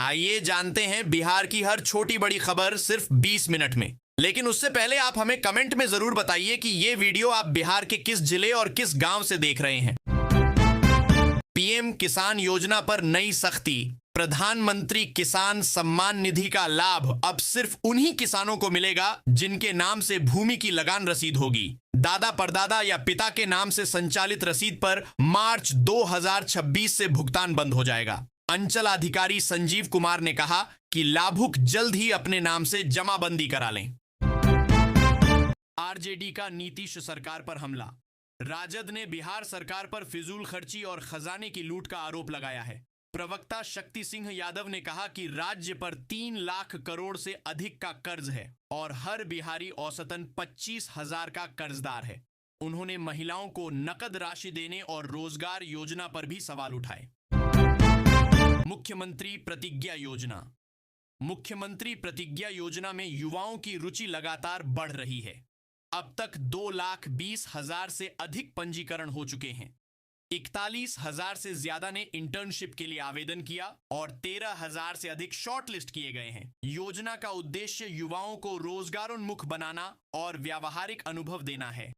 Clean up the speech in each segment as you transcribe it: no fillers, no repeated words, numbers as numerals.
आइए जानते हैं बिहार की हर छोटी बड़ी खबर सिर्फ 20 मिनट में। लेकिन उससे पहले आप हमें कमेंट में जरूर बताइए कि ये वीडियो आप बिहार के किस जिले और किस गांव से देख रहे हैं। पीएम किसान योजना पर नई सख्ती। प्रधानमंत्री किसान सम्मान निधि का लाभ अब सिर्फ उन्हीं किसानों को मिलेगा जिनके नाम से भूमि की लगान रसीद होगी। दादा परदादा या पिता के नाम से संचालित रसीद पर मार्च 2026 से भुगतान बंद हो जाएगा। अंचल अधिकारी संजीव कुमार ने कहा कि लाभुक जल्द ही अपने नाम से जमाबंदी करा लें। आरजेडी का नीतीश सरकार पर हमला। राजद ने बिहार सरकार पर फिजूल खर्ची और खजाने की लूट का आरोप लगाया है। प्रवक्ता शक्ति सिंह यादव ने कहा कि राज्य पर 3 लाख करोड़ से अधिक का कर्ज है और हर बिहारी औसतन 25,000 का कर्जदार है। उन्होंने महिलाओं को नकद राशि देने और रोजगार योजना पर भी सवाल उठाए। मुख्यमंत्री प्रतिज्ञा योजना। मुख्यमंत्री प्रतिज्ञा योजना में युवाओं की रुचि लगातार बढ़ रही है। अब तक 2,20,000 से अधिक पंजीकरण हो चुके हैं। 41,000 से ज्यादा ने इंटर्नशिप के लिए आवेदन किया और 13,000 से अधिक शॉर्टलिस्ट किए गए हैं। योजना का उद्देश्य युवाओं को रोजगारोन्मुख बनाना और व्यावहारिक अनुभव देना है।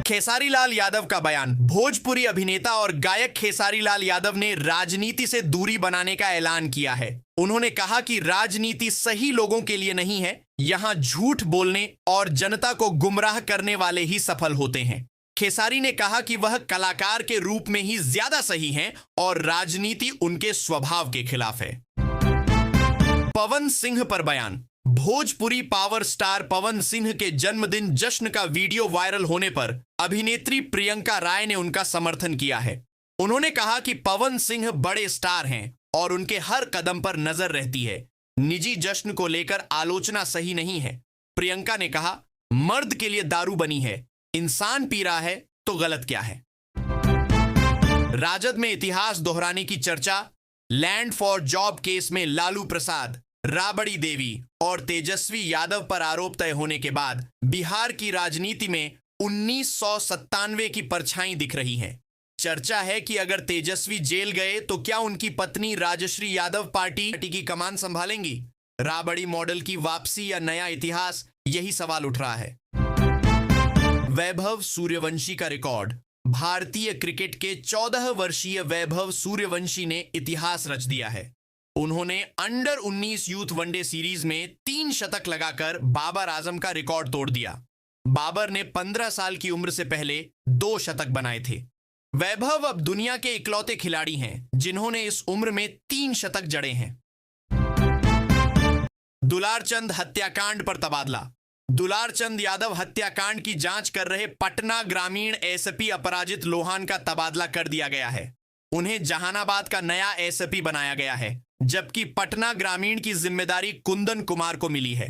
खेसारी लाल यादव का बयान। भोजपुरी अभिनेता और गायक खेसारी लाल यादव ने राजनीति से दूरी बनाने का ऐलान किया है। उन्होंने कहा कि राजनीति सही लोगों के लिए नहीं है, यहां झूठ बोलने और जनता को गुमराह करने वाले ही सफल होते हैं। खेसारी ने कहा कि वह कलाकार के रूप में ही ज्यादा सही हैं और राजनीति उनके स्वभाव के खिलाफ है। पवन सिंह पर बयान। भोजपुरी पावर स्टार पवन सिंह के जन्मदिन जश्न का वीडियो वायरल होने पर अभिनेत्री प्रियंका राय ने उनका समर्थन किया है। उन्होंने कहा कि पवन सिंह बड़े स्टार हैं और उनके हर कदम पर नजर रहती है। निजी जश्न को लेकर आलोचना सही नहीं है। प्रियंका ने कहा, मर्द के लिए दारू बनी है, इंसान पी रहा है तो गलत क्या है। राजद में इतिहास दोहराने की चर्चा। लैंड फॉर जॉब केस में लालू प्रसाद, राबड़ी देवी और तेजस्वी यादव पर आरोप तय होने के बाद बिहार की राजनीति में 1997 की परछाई दिख रही है। चर्चा है कि अगर तेजस्वी जेल गए तो क्या उनकी पत्नी राजश्री यादव पार्टी की कमान संभालेंगी। राबड़ी मॉडल की वापसी या नया इतिहास, यही सवाल उठ रहा है। वैभव सूर्यवंशी का रिकॉर्ड। भारतीय क्रिकेट के 14 वर्षीय वैभव सूर्यवंशी ने इतिहास रच दिया है। उन्होंने अंडर 19 यूथ वनडे सीरीज में 3 शतक लगाकर बाबर आजम का रिकॉर्ड तोड़ दिया। बाबर ने 15 साल की उम्र से पहले 2 शतक बनाए थे। वैभव अब दुनिया के इकलौते खिलाड़ी हैं जिन्होंने इस उम्र में 3 शतक जड़े हैं। दुलारचंद हत्याकांड पर तबादला। दुलारचंद यादव हत्याकांड की जांच कर रहे पटना ग्रामीण एसपी अपराजित लोहान का तबादला कर दिया गया है। उन्हें जहानाबाद का नया एसपी बनाया गया है, जबकि पटना ग्रामीण की जिम्मेदारी कुंदन कुमार को मिली है।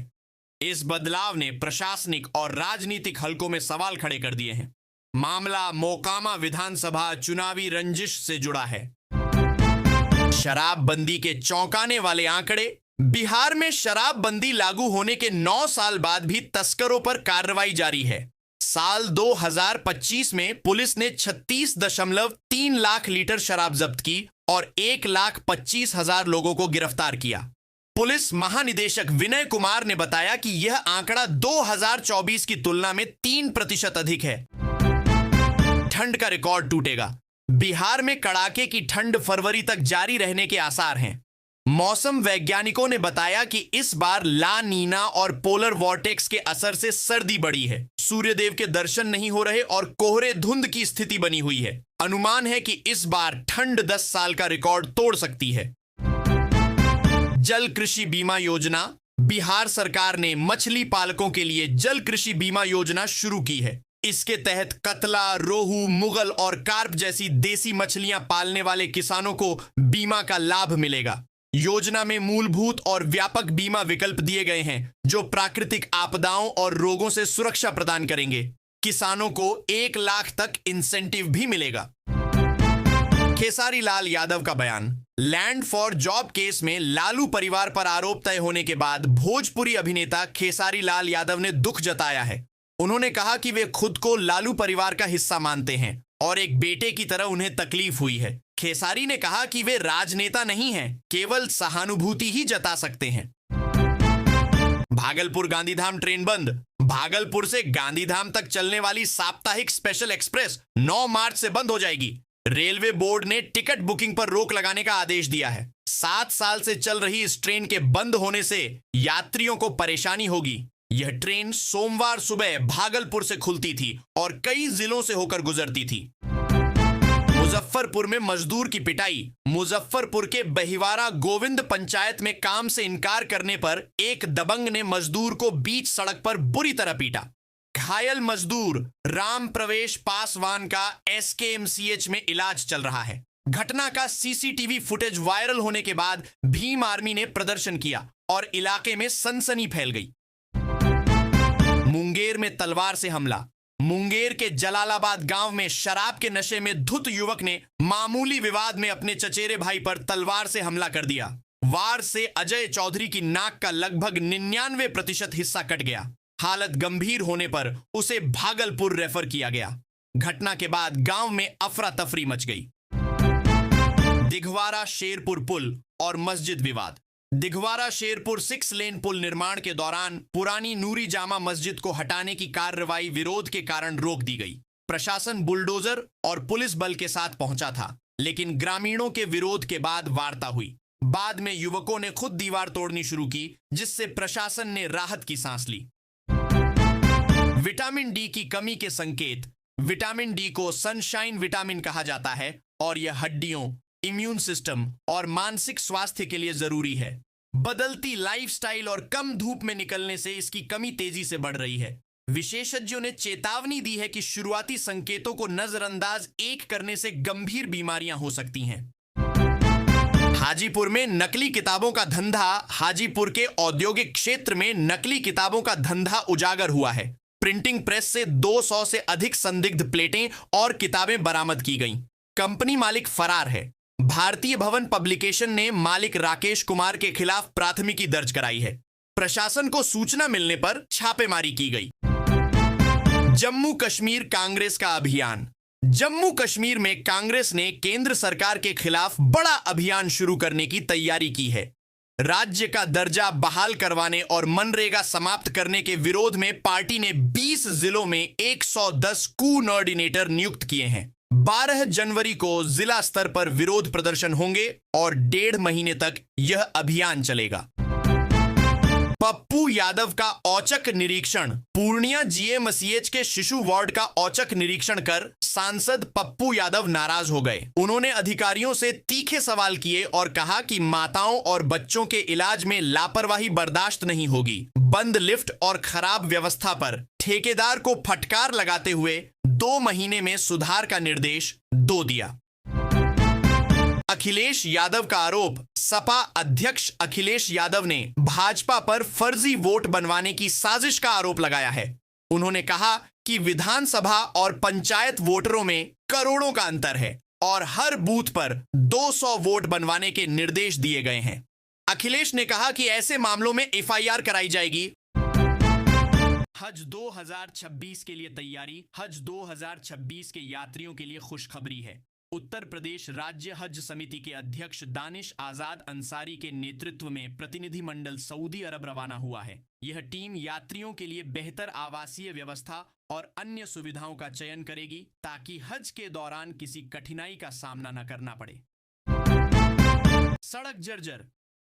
इस बदलाव ने प्रशासनिक और राजनीतिक हलकों में सवाल खड़े कर दिए हैं। मामला मोकामा विधानसभा चुनावी रंजिश से जुड़ा है। शराबबंदी के चौंकाने वाले आंकड़े। बिहार में शराबबंदी लागू होने के 9 साल बाद भी तस्करों पर कार्रवाई जारी है। साल 2025 में पुलिस ने 36.3 लाख लीटर शराब जब्त की और 1,25,000 लोगों को गिरफ्तार किया। पुलिस महानिदेशक विनय कुमार ने बताया कि यह आंकड़ा 2024 की तुलना में 3% अधिक है। ठंड का रिकॉर्ड टूटेगा। बिहार में कड़ाके की ठंड फरवरी तक जारी रहने के आसार हैं। मौसम वैज्ञानिकों ने बताया कि इस बार ला नीना और पोलर वॉर्टेक्स के असर से सर्दी बढ़ी है। सूर्यदेव के दर्शन नहीं हो रहे और कोहरे धुंध की स्थिति बनी हुई है। अनुमान है कि इस बार ठंड 10 साल का रिकॉर्ड तोड़ सकती है। जल कृषि बीमा योजना। बिहार सरकार ने मछली पालकों के लिए जल कृषि बीमा योजना शुरू की है। इसके तहत कतला, रोहू, मुगल और कार्प जैसी देसी मछलियां पालने वाले किसानों को बीमा का लाभ मिलेगा। योजना में मूलभूत और व्यापक बीमा विकल्प दिए गए हैं जो प्राकृतिक आपदाओं और रोगों से सुरक्षा प्रदान करेंगे। किसानों को 1 लाख तक इंसेंटिव भी मिलेगा। खेसारी लाल यादव का बयान। लैंड फॉर जॉब केस में लालू परिवार पर आरोप तय होने के बाद भोजपुरी अभिनेता खेसारी लाल यादव ने दुख जताया है। उन्होंने कहा कि वे खुद को लालू परिवार का हिस्सा मानते हैं और एक बेटे की तरह उन्हें तकलीफ हुई है। खेसारी ने कहा कि वे राजनेता नहीं हैं, केवल सहानुभूति ही जता सकते हैं। भागलपुर गांधीधाम ट्रेन बंद। भागलपुर से गांधीधाम तक चलने वाली साप्ताहिक स्पेशल एक्सप्रेस 9 मार्च से बंद हो जाएगी। रेलवे बोर्ड ने टिकट बुकिंग पर रोक लगाने का आदेश दिया है। 7 साल से चल रही इस ट्रेन के बंद होने से यात्रियों को परेशानी होगी। यह ट्रेन सोमवार सुबह भागलपुर से खुलती थी और कई जिलों से होकर गुजरती थी। मुजफ्फरपुर में मजदूर की पिटाई। मुजफ्फरपुर के बहिवारा गोविंद पंचायत में काम से इनकार करने पर एक दबंग ने मजदूर को बीच सड़क पर बुरी तरह पीटा। घायल मजदूर राम प्रवेश पासवान का एसकेएमसीएच में इलाज चल रहा है। घटना का सीसीटीवी फुटेज वायरल होने के बाद भीम आर्मी ने प्रदर्शन किया और इलाके में सनसनी फैल गई। मुंगेर में तलवार से हमला। मुंगेर के जलालाबाद गांव में शराब के नशे में धुत युवक ने मामूली विवाद में अपने चचेरे भाई पर तलवार से हमला कर दिया। वार से अजय चौधरी की नाक का लगभग 99% हिस्सा कट गया। हालत गंभीर होने पर उसे भागलपुर रेफर किया गया। घटना के बाद गांव में अफरा तफरी मच गई। दिघवारा शेरपुर पुल और मस्जिद विवाद। दिघवारा शेरपुर 6 लेन पुल निर्माण के दौरान पुरानी नूरी जामा मस्जिद को हटाने की कार्रवाई विरोध के कारण रोक दी गई। प्रशासन बुलडोजर और पुलिस बल के साथ पहुंचा था, लेकिन ग्रामीणों के विरोध के बाद वार्ता हुई। बाद में युवकों ने खुद दीवार तोड़नी शुरू की, जिससे प्रशासन ने राहत की सांस ली। विटामिन डी की कमी के संकेत। विटामिन डी को सनशाइन विटामिन कहा जाता है और यह हड्डियों, इम्यून सिस्टम और मानसिक स्वास्थ्य के लिए जरूरी है। बदलती लाइफस्टाइल और कम धूप में निकलने से इसकी कमी तेजी से बढ़ रही है। विशेषज्ञों ने चेतावनी दी है कि शुरुआती संकेतों को नजरअंदाज करने से गंभीर बीमारियां हो सकती हैं। हाजीपुर में नकली किताबों का धंधा। हाजीपुर के औद्योगिक क्षेत्र में नकली किताबों का धंधा उजागर हुआ है। प्रिंटिंग प्रेस से 200 से अधिक संदिग्ध प्लेटें और किताबें बरामद की गईं। कंपनी मालिक फरार है। भारतीय भवन पब्लिकेशन ने मालिक राकेश कुमार के खिलाफ प्राथमिकी दर्ज कराई है। प्रशासन को सूचना मिलने पर छापेमारी की गई। जम्मू कश्मीर कांग्रेस का अभियान। जम्मू कश्मीर में कांग्रेस ने केंद्र सरकार के खिलाफ बड़ा अभियान शुरू करने की तैयारी की है। राज्य का दर्जा बहाल करवाने और मनरेगा समाप्त करने के विरोध में पार्टी ने 20 जिलों में 110 कोऑर्डिनेटर नियुक्त किए हैं। 12 जनवरी को जिला स्तर पर विरोध प्रदर्शन होंगे और 1.5 महीने तक यह अभियान चलेगा। पप्पू यादव का औचक निरीक्षण। पूर्णिया जीएमसीएच के शिशु वार्ड का औचक निरीक्षण कर सांसद पप्पू यादव नाराज हो गए। उन्होंने अधिकारियों से तीखे सवाल किए और कहा कि माताओं और बच्चों के इलाज में लापरवाही बर्दाश्त नहीं होगी। बंद लिफ्ट और खराब व्यवस्था पर ठेकेदार को फटकार लगाते हुए 2 महीने में सुधार का निर्देश दिया। अखिलेश यादव का आरोप। सपा अध्यक्ष अखिलेश यादव ने भाजपा पर फर्जी वोट बनवाने की साजिश का आरोप लगाया है। उन्होंने कहा कि विधानसभा और पंचायत वोटरों में करोड़ों का अंतर है और हर बूथ पर 200 वोट बनवाने के निर्देश दिए गए हैं। अखिलेश ने कहा कि ऐसे मामलों में एफआईआर कराई जाएगी। हज 2026 के लिए तैयारी। हज 2026 के यात्रियों के लिए खुशखबरी है। उत्तर प्रदेश राज्य हज समिति के अध्यक्ष दानिश आजाद अंसारी के नेतृत्व में प्रतिनिधिमंडल सऊदी अरब रवाना हुआ है। यह टीम यात्रियों के लिए बेहतर आवासीय व्यवस्था और अन्य सुविधाओं का चयन करेगी ताकि हज के दौरान किसी कठिनाई का सामना न करना पड़े। सड़क जर्जर,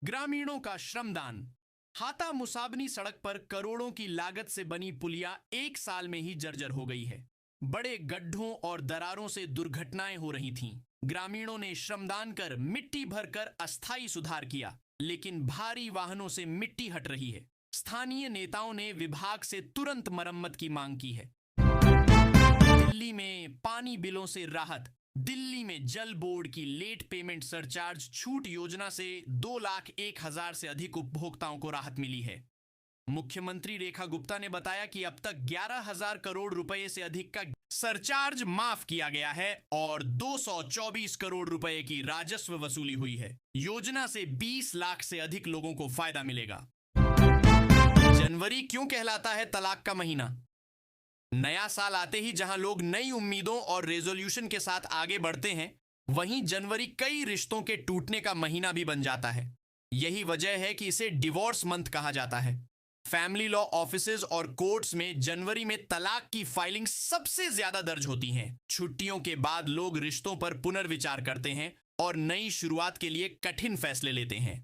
ग्रामीणों का श्रमदान। हाता मुसाबनी सड़क पर करोड़ों की लागत से बनी पुलिया 1 साल में ही जर्जर हो गई है। बड़े गड्ढों और दरारों से दुर्घटनाएं हो रही थीं। ग्रामीणों ने श्रमदान कर मिट्टी भरकर अस्थायी सुधार किया, लेकिन भारी वाहनों से मिट्टी हट रही है। स्थानीय नेताओं ने विभाग से तुरंत मरम्मत की मांग की है। दिल्ली में पानी बिलों से राहत। दिल्ली में जल बोर्ड की लेट पेमेंट सरचार्ज छूट योजना से 2,01,000 से अधिक उपभोक्ताओं को राहत मिली है। मुख्यमंत्री रेखा गुप्ता ने बताया कि अब तक 11,000 करोड़ रुपए से अधिक का सरचार्ज माफ किया गया है और 224 करोड़ रुपए की राजस्व वसूली हुई है। योजना से 20 लाख से अधिक लोगों को फायदा मिलेगा। जनवरी क्यों कहलाता है तलाक का महीना? नया साल आते ही जहां लोग नई उम्मीदों और रेजोल्यूशन के साथ आगे बढ़ते हैं, वहीं जनवरी कई रिश्तों के टूटने का महीना भी बन जाता है। यही वजह है कि इसे डिवोर्स मंथ कहा जाता है। फैमिली लॉ ऑफिसेज और कोर्ट्स में जनवरी में तलाक की फाइलिंग सबसे ज्यादा दर्ज होती हैं। छुट्टियों के बाद लोग रिश्तों पर पुनर्विचार करते हैं और नई शुरुआत के लिए कठिन फैसले लेते हैं।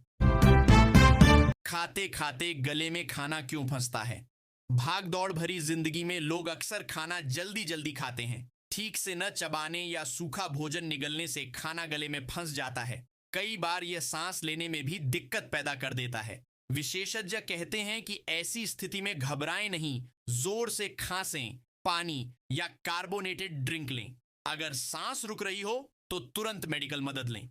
खाते खाते गले में खाना क्यों फंसता है? भाग दौड़ भरी जिंदगी में लोग अक्सर खाना जल्दी जल्दी खाते हैं। ठीक से न चबाने या सूखा भोजन निगलने से खाना गले में फंस जाता है। कई बार यह सांस लेने में भी दिक्कत पैदा कर देता है। विशेषज्ञ कहते हैं कि ऐसी स्थिति में घबराएं नहीं, जोर से खांसें, पानी या कार्बोनेटेड ड्रिंक लें। अगर सांस रुक रही हो तो तुरंत मेडिकल मदद लें।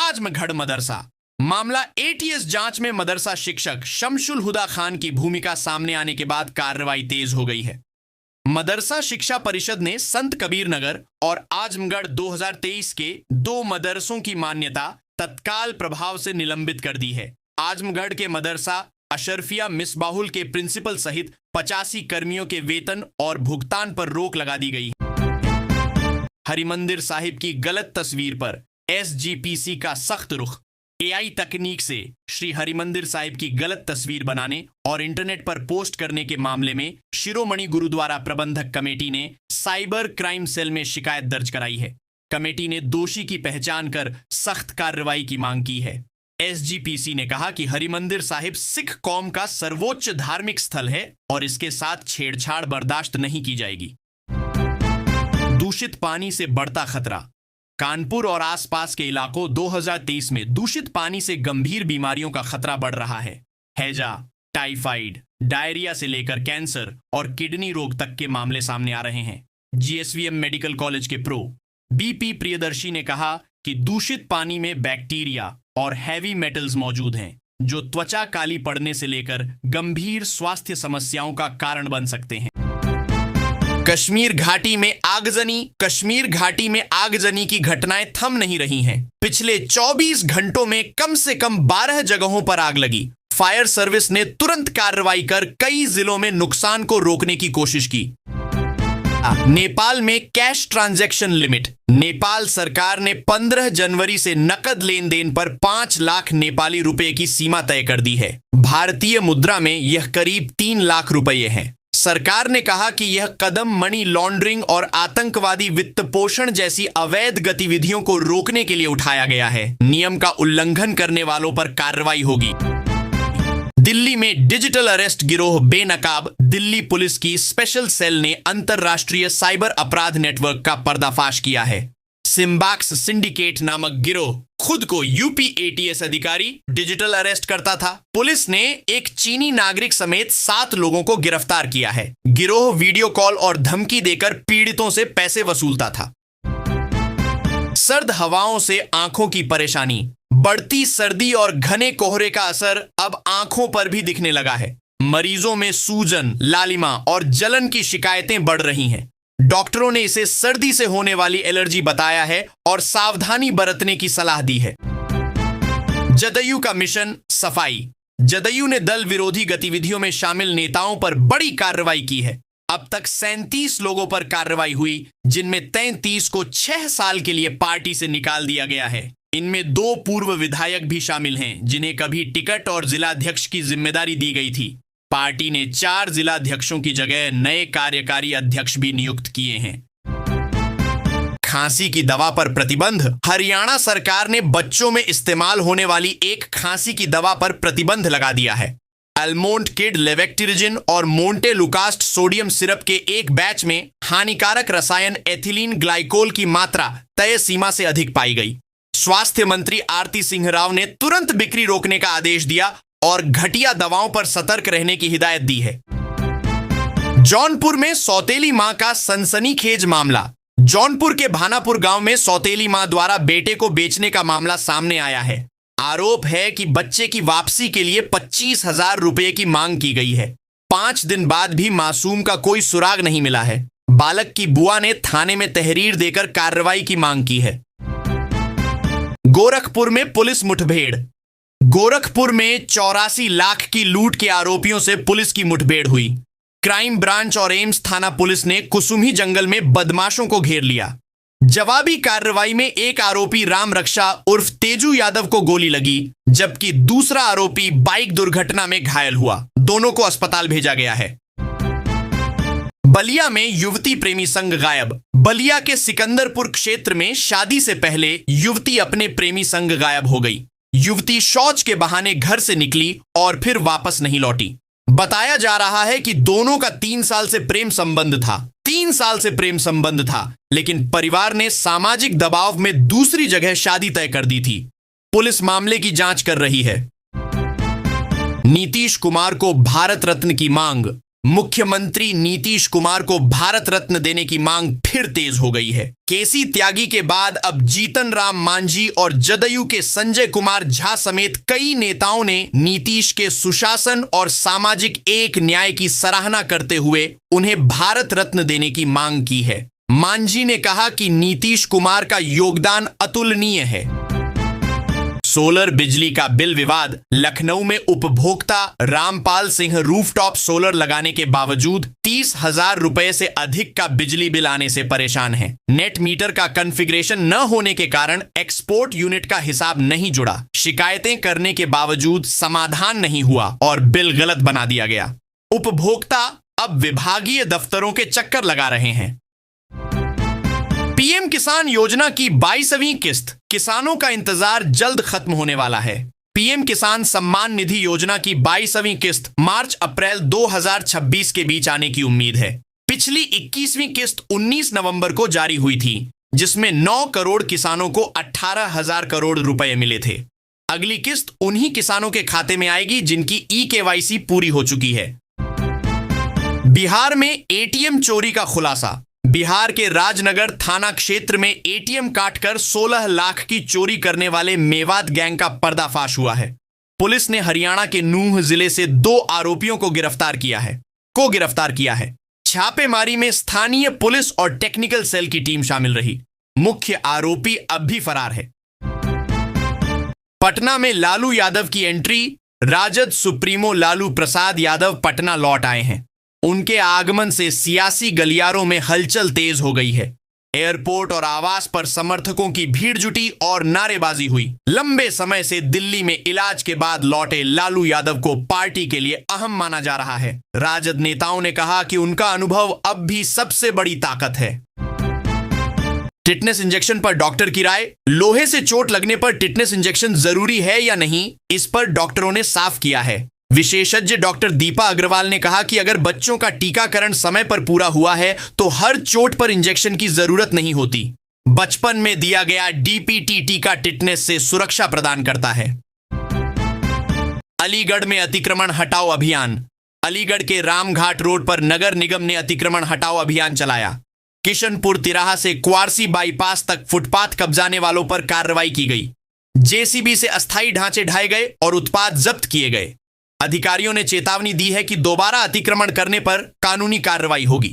आजमगढ़ मदरसा मामला एटीएस जांच में मदरसा शिक्षक शमशुल हुदा खान की भूमिका सामने आने के बाद कार्रवाई तेज हो गई है। मदरसा शिक्षा परिषद ने संत कबीर नगर और आजमगढ़ 2023 के 2 मदरसों की मान्यता तत्काल प्रभाव से निलंबित कर दी है। आजमगढ़ के मदरसा अशरफिया मिसबाहुल के प्रिंसिपल सहित 85 कर्मियों के वेतन और भुगतान पर रोक लगा दी गई है। हरिमंदिर साहिब की गलत तस्वीर पर एसजीपीसी का सख्त रुख। एआई तकनीक से श्री हरिमंदिर साहिब की गलत तस्वीर बनाने और इंटरनेट पर पोस्ट करने के मामले में शिरोमणि गुरुद्वारा प्रबंधक कमेटी ने साइबर क्राइम सेल में शिकायत दर्ज कराई है। कमेटी ने दोषी की पहचान कर सख्त कार्रवाई की मांग की है। एसजीपीसी ने कहा कि हरिमंदिर साहिब सिख कौम का सर्वोच्च धार्मिक स्थल है और इसके साथ छेड़छाड़ बर्दाश्त नहीं की जाएगी। दूषित पानी से बढ़ता खतरा। कानपुर और आसपास के इलाकों 2023 में दूषित पानी से गंभीर बीमारियों का खतरा बढ़ रहा है। हैजा, टाइफाइड, डायरिया से लेकर कैंसर और किडनी रोग तक के मामले सामने आ रहे हैं। जीएसवीएम मेडिकल कॉलेज के प्रो बीपी प्रियदर्शी ने कहा कि दूषित पानी में बैक्टीरिया और हैवी मेटल्स मौजूद हैं, जो त्वचा काली पड़ने से लेकर गंभीर स्वास्थ्य समस्याओं का कारण बन सकते हैं। कश्मीर घाटी में आगजनी की घटनाएं थम नहीं रही हैं। पिछले 24 घंटों में कम से कम 12 जगहों पर आग लगी। फायर सर्विस ने तुरंत कार्रवाई कर कई जिलों में नुकसान को रोकने की कोशिश की। नेपाल में कैश ट्रांजैक्शन लिमिट। नेपाल सरकार ने 15 जनवरी से नकद लेन देन पर 5 लाख नेपाली रुपए की सीमा तय कर दी है। भारतीय मुद्रा में यह करीब 3 लाख रुपए है। सरकार ने कहा कि यह कदम मनी लॉन्ड्रिंग और आतंकवादी वित्त पोषण जैसी अवैध गतिविधियों को रोकने के लिए उठाया गया है। नियम का उल्लंघन करने वालों पर कार्रवाई होगी। दिल्ली में डिजिटल अरेस्ट गिरोह बेनकाब। दिल्ली पुलिस की स्पेशल सेल ने अंतरराष्ट्रीय साइबर अपराध नेटवर्क का पर्दाफाश किया है। सिम्बाक्स सिंडिकेट नामक गिरोह खुद को यूपी एटीएस अधिकारी डिजिटल अरेस्ट करता था। पुलिस ने एक चीनी नागरिक समेत 7 लोगों को गिरफ्तार किया है। गिरोह वीडियो कॉल और धमकी देकर पीड़ितों से पैसे वसूलता था। सर्द हवाओं से आंखों की परेशानी। बढ़ती सर्दी और घने कोहरे का असर अब आंखों पर भी दिखने लगा है। मरीजों में सूजन, लालिमा और जलन की शिकायतें बढ़ रही हैं। डॉक्टरों ने इसे सर्दी से होने वाली एलर्जी बताया है और सावधानी बरतने की सलाह दी है। जदयू का मिशन सफाई। जदयू ने दल विरोधी गतिविधियों में शामिल नेताओं पर बड़ी कार्रवाई की है। अब तक 37 लोगों पर कार्रवाई हुई, जिनमें 33 को 6 साल के लिए पार्टी से निकाल दिया गया है। इनमें 2 पूर्व विधायक भी शामिल हैं, जिन्हें कभी टिकट और जिलाध्यक्ष की जिम्मेदारी दी गई थी। पार्टी ने 4 जिलाध्यक्षों की जगह नए कार्यकारी अध्यक्ष भी नियुक्त किए हैं। खांसी की दवा पर प्रतिबंध। हरियाणा सरकार ने बच्चों में इस्तेमाल होने वाली एक खांसी की दवा पर प्रतिबंध लगा दिया है। अल्मोंट किड लेवेक्टिरिजिन और मोंटेलुकास्ट सोडियम सिरप के एक बैच में हानिकारक रसायन एथिलीन ग्लाइकोल की मात्रा तय सीमा से अधिक पाई गई। स्वास्थ्य मंत्री आरती सिंह राव ने तुरंत बिक्री रोकने का आदेश दिया और घटिया दवाओं पर सतर्क रहने की हिदायत दी है। जौनपुर में सौतेली मां का सनसनीखेज मामला। जौनपुर के भानापुर गांव में सौतेली मां द्वारा बेटे को बेचने का मामला सामने आया है। आरोप है कि बच्चे की वापसी के लिए 25,000 रुपए की मांग की गई है। 5 दिन बाद भी मासूम का कोई सुराग नहीं मिला है। बालक की बुआ ने थाने में तहरीर देकर कार्रवाई की मांग की है। गोरखपुर में पुलिस मुठभेड़। गोरखपुर में 84 लाख की लूट के आरोपियों से पुलिस की मुठभेड़ हुई। क्राइम ब्रांच और एम्स थाना पुलिस ने कुसुमी जंगल में बदमाशों को घेर लिया। जवाबी कार्रवाई में एक आरोपी राम रक्षा उर्फ तेजू यादव को गोली लगी, जबकि दूसरा आरोपी बाइक दुर्घटना में घायल हुआ। दोनों को अस्पताल भेजा गया है। बलिया में युवती प्रेमी संग गायब। बलिया के सिकंदरपुर क्षेत्र में शादी से पहले युवती अपने प्रेमी संग गायब हो गई। युवती शौच के बहाने घर से निकली और फिर वापस नहीं लौटी। बताया जा रहा है कि दोनों का 3 साल से प्रेम संबंध था। 3 साल से प्रेम संबंध था, लेकिन परिवार ने सामाजिक दबाव में दूसरी जगह शादी तय कर दी थी। पुलिस मामले की जांच कर रही है। नीतीश कुमार को भारत रत्न की मांग। मुख्यमंत्री नीतीश कुमार को भारत रत्न देने की मांग फिर तेज हो गई है। केसी त्यागी के बाद अब जीतन राम मांझी और जदयू के संजय कुमार झा समेत कई नेताओं ने नीतीश के सुशासन और सामाजिक एक न्याय की सराहना करते हुए उन्हें भारत रत्न देने की मांग की है। मांझी ने कहा कि नीतीश कुमार का योगदान अतुलनीय है। सोलर बिजली का बिल विवाद। लखनऊ में उपभोक्ता रामपाल सिंह रूफटॉप सोलर लगाने के बावजूद 30,000 रुपए से अधिक का बिजली बिल आने से परेशान है। नेट मीटर का कॉन्फ़िगरेशन न होने के कारण एक्सपोर्ट यूनिट का हिसाब नहीं जुड़ा। शिकायतें करने के बावजूद समाधान नहीं हुआ और बिल गलत बना दिया गया। उपभोक्ता अब विभागीय दफ्तरों के चक्कर लगा रहे हैं। पीएम किसान योजना की 22वीं किस्त। किसानों का इंतजार जल्द खत्म होने वाला है। पीएम किसान सम्मान निधि योजना की 22वीं किस्त मार्च अप्रैल 2026 के बीच आने की उम्मीद है। पिछली 21वीं किस्त 19 नवंबर को जारी हुई थी, जिसमें 9 करोड़ किसानों को 18,000 करोड़ रुपए मिले थे। अगली किस्त उन्हीं किसानों के खाते में आएगी जिनकी ई-केवाईसी पूरी हो चुकी है। बिहार में एटीएम चोरी का खुलासा। बिहार के राजनगर थाना क्षेत्र में एटीएम काटकर 16 लाख की चोरी करने वाले मेवात गैंग का पर्दाफाश हुआ है। पुलिस ने हरियाणा के नूंह जिले से 2 आरोपियों को गिरफ्तार किया है। छापेमारी में स्थानीय पुलिस और टेक्निकल सेल की टीम शामिल रही। मुख्य आरोपी अब भी फरार है। पटना में लालू यादव की एंट्री। राजद सुप्रीमो लालू प्रसाद यादव पटना लौट आए हैं। उनके आगमन से सियासी गलियारों में हलचल तेज हो गई है। एयरपोर्ट और आवास पर समर्थकों की भीड़ जुटी और नारेबाजी हुई। लंबे समय से दिल्ली में इलाज के बाद लौटे लालू यादव को पार्टी के लिए अहम माना जा रहा है। राजद नेताओं ने कहा कि उनका अनुभव अब भी सबसे बड़ी ताकत है। टिटनेस इंजेक्शन पर डॉक्टर की राय। लोहे से चोट लगने पर टिटनेस इंजेक्शन जरूरी है या नहीं, इस पर डॉक्टरों ने साफ किया है। विशेषज्ञ डॉक्टर दीपा अग्रवाल ने कहा कि अगर बच्चों का टीकाकरण समय पर पूरा हुआ है तो हर चोट पर इंजेक्शन की जरूरत नहीं होती। बचपन में दिया गया डीपीटी टीका टिटनेस से सुरक्षा प्रदान करता है। अलीगढ़ में अतिक्रमण हटाओ अभियान। अलीगढ़ के रामघाट रोड पर नगर निगम ने अतिक्रमण हटाओ अभियान चलाया। किशनपुर तिराहा से क्वारसी बाईपास तक फुटपाथ कब्जाने वालों पर कार्रवाई की गई। जेसीबी से अस्थायी ढांचे ढाए गए और उत्पाद जब्त किए गए। अधिकारियों ने चेतावनी दी है कि दोबारा अतिक्रमण करने पर कानूनी कार्रवाई होगी।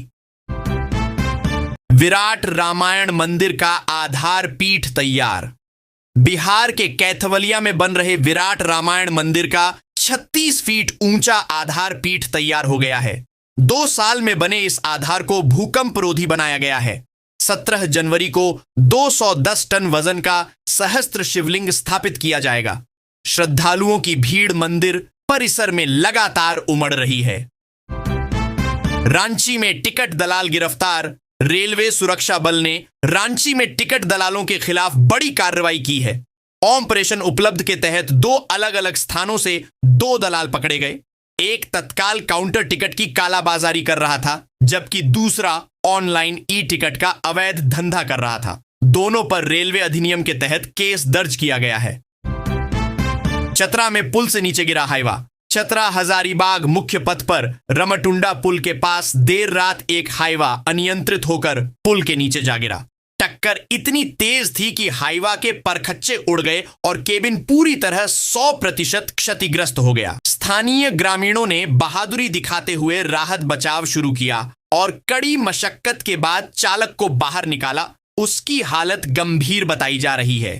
विराट रामायण मंदिर का आधार पीठ तैयार। बिहार के कैथवलिया में बन रहे विराट रामायण मंदिर का 36 फीट ऊंचा आधार पीठ तैयार हो गया है। 2 साल में बने इस आधार को भूकंप रोधी बनाया गया है। 17 जनवरी को 210 टन वजन का सहस्त्र शिवलिंग स्थापित किया जाएगा। श्रद्धालुओं की भीड़ मंदिर परिसर में लगातार उमड़ रही है। रांची में टिकट दलाल गिरफ्तार। रेलवे सुरक्षा बल ने रांची में टिकट दलालों के खिलाफ बड़ी कार्रवाई की है। ऑपरेशन उपलब्ध के तहत 2 अलग अलग स्थानों से 2 दलाल पकड़े गए। एक तत्काल काउंटर टिकट की कालाबाजारी कर रहा था, जबकि दूसरा ऑनलाइन ई टिकट का अवैध धंधा कर रहा था। दोनों पर रेलवे अधिनियम के तहत केस दर्ज किया गया है। चतरा में पुल से नीचे गिरा हाईवा। चतरा हजारीबाग मुख्य पथ पर रमटुंडा पुल के पास देर रात एक हाईवा अनियंत्रित होकर पुल के नीचे जा गिरा। टक्कर इतनी तेज थी कि हाईवा के परखच्चे उड़ गए और केबिन पूरी तरह 100% क्षतिग्रस्त हो गया। स्थानीय ग्रामीणों ने बहादुरी दिखाते हुए राहत बचाव शुरू किया और कड़ी मशक्कत के बाद चालक को बाहर निकाला। उसकी हालत गंभीर बताई जा रही है।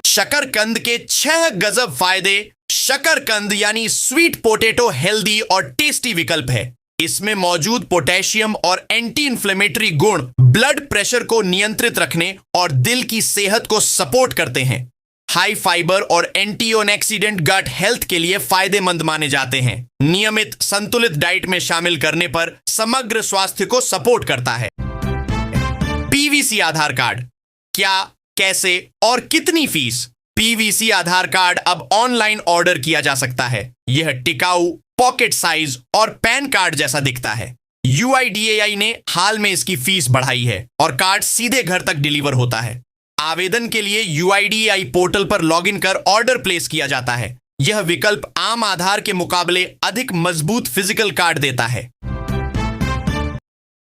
शकरकंद के 6 गजब फायदे। शकरकंद यानी स्वीट पोटैटो हेल्दी और टेस्टी विकल्प है। इसमें मौजूद पोटेशियम और एंटी इन्फ्लेमेटरी गुण ब्लड प्रेशर को नियंत्रित रखने और दिल की सेहत को सपोर्ट करते हैं। हाई फाइबर और एंटीऑक्सीडेंट गट हेल्थ के लिए फायदेमंद माने जाते हैं। नियमित संतुलित डाइट में शामिल करने पर समग्र स्वास्थ्य को सपोर्ट करता है। पीवीसी आधार कार्ड, क्या, कैसे और कितनी फीस? पीवीसी आधार कार्ड अब ऑनलाइन ऑर्डर किया जा सकता है। यह टिकाऊ, पॉकेट साइज और पैन कार्ड जैसा दिखता है। UIDAI ने हाल में इसकी फीस बढ़ाई है और कार्ड सीधे घर तक डिलीवर होता है। आवेदन के लिए UIDAI पोर्टल पर लॉगिन कर ऑर्डर प्लेस किया जाता है। यह विकल्प आम आधार के मुकाबले अधिक मजबूत फिजिकल कार्ड देता है।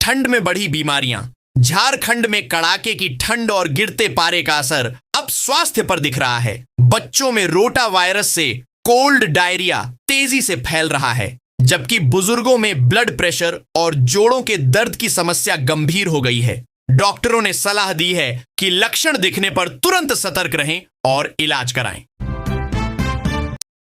ठंड में बढ़ी बीमारियां, झारखंड में कड़ाके की ठंड और गिरते पारे का असर अब स्वास्थ्य पर दिख रहा है। बच्चों में रोटा वायरस से कोल्ड डायरिया तेजी से फैल रहा है, जबकि बुजुर्गों में ब्लड प्रेशर और जोड़ों के दर्द की समस्या गंभीर हो गई है। डॉक्टरों ने सलाह दी है कि लक्षण दिखने पर तुरंत सतर्क रहें और इलाज कराएं।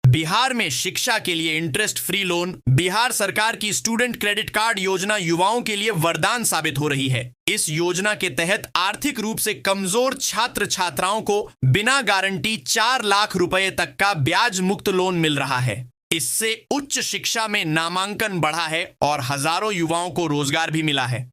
बिहार में शिक्षा के लिए इंटरेस्ट फ्री लोन। बिहार सरकार की स्टूडेंट क्रेडिट कार्ड योजना युवाओं के लिए वरदान साबित हो रही है। इस योजना के तहत आर्थिक रूप से कमजोर छात्र छात्राओं को बिना गारंटी 4 लाख रुपए तक का ब्याज मुक्त लोन मिल रहा है। इससे उच्च शिक्षा में नामांकन बढ़ा है और हजारों युवाओं को रोजगार भी मिला है।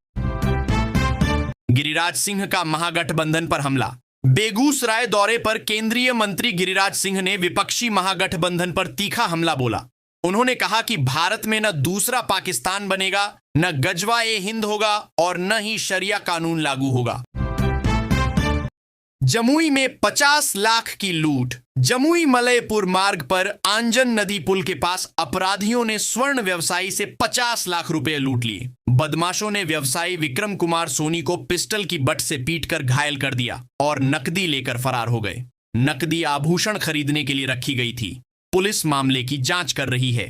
गिरिराज सिंह का महागठबंधन पर हमला। बेगूसराय दौरे पर केंद्रीय मंत्री गिरिराज सिंह ने विपक्षी महागठबंधन पर तीखा हमला बोला। उन्होंने कहा कि भारत में न दूसरा पाकिस्तान बनेगा, न गजवा ए हिंद होगा और न ही शरिया कानून लागू होगा। जमुई में 50 लाख की लूट। जमुई मलयपुर मार्ग पर आंजन नदी पुल के पास अपराधियों ने स्वर्ण व्यवसायी से 50 लाख रुपए लूट लिए। बदमाशों ने व्यवसायी विक्रम कुमार सोनी को पिस्टल की बट से पीटकर घायल कर दिया और नकदी लेकर फरार हो गए। नकदी आभूषण खरीदने के लिए रखी गई थी। पुलिस मामले की जांच कर रही है।